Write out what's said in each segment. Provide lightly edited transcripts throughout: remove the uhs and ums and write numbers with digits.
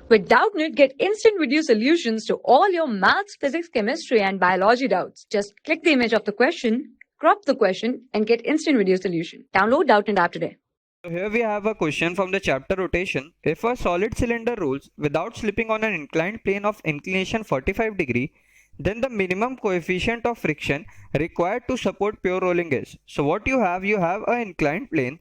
With Doubtnut, get instant video solutions to all your maths, physics, chemistry, and biology doubts. Just click the image of the question, crop the question, and get instant video solution. Download Doubtnut app today. So here we have a question from the chapter rotation. If a solid cylinder rolls without slipping on an inclined plane of inclination 45 degree, then the minimum coefficient of friction required to support pure rolling is. So what you have an inclined plane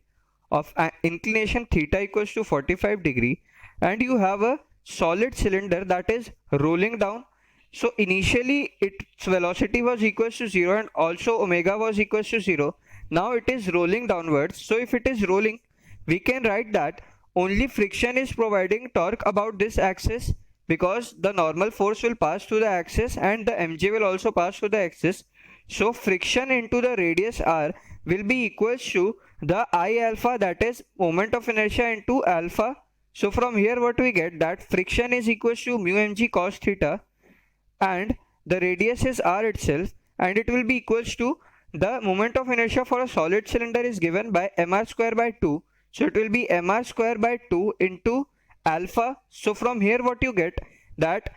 of inclination theta equals to 45 degree, and you have a solid cylinder that is rolling down. So initially its velocity was equals to 0 and also omega was equals to 0. Now it is rolling downwards. So if it is rolling, we can write that only friction is providing torque about this axis, because the normal force will pass through the axis and the mg will also pass through the axis. So friction into the radius r will be equals to the I alpha, that is moment of inertia, into alpha. So from here what we get, that friction is equals to mu mg cos theta, and the radius is r itself, and it will be equals to the moment of inertia for a solid cylinder is given by mr square by 2. So it will be mr square by 2 into alpha. So from here what you get, that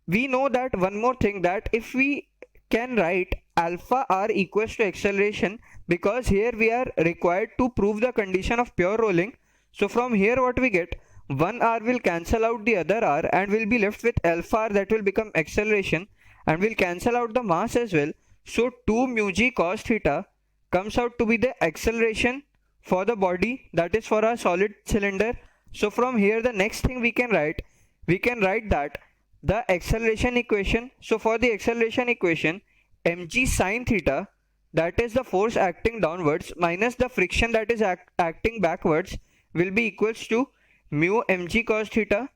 we know that one more thing, that if we can write alpha r equals to acceleration, because here we are required to prove the condition of pure rolling. So from here what we get, one r will cancel out the other r and will be left with alpha r, that will become acceleration, and will cancel out the mass as well. So 2 mu g cos theta comes out to be the acceleration for the body, that is for a solid cylinder. So from here the next thing we can write that the acceleration equation. So for the acceleration equation, mg sin theta, that is the force acting downwards, minus the friction that is acting backwards, will be equals to mu mg cos theta.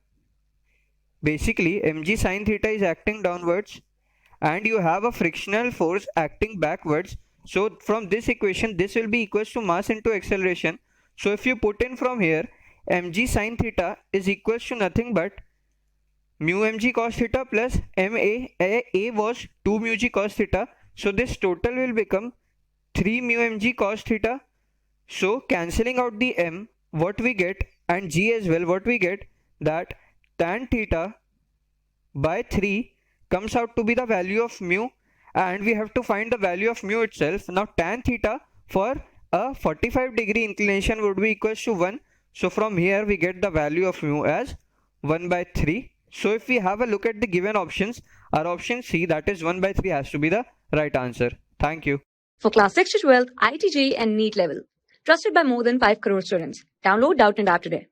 Basically mg sin theta is acting downwards and you have a frictional force acting backwards. So from this equation, this will be equals to mass into acceleration. So if you put in from here, mg sin theta is equals to nothing but mu mg cos theta plus ma. A was 2 mu g cos theta. So this total will become 3 mu mg cos theta. So cancelling out the m, what we get, and g as well, what we get, that tan theta by 3 comes out to be the value of mu, and we have to find the value of mu itself. Now tan theta for a 45 degree inclination would be equals to 1. So from here we get the value of mu as 1 by 3. So if we have a look at the given options, our option C, that is 1 by 3, has to be the right answer. Thank you. For class 6 to 12, IIT JEE and NEET level. Trusted by more than 5 crore students. Download Doubtnut app today.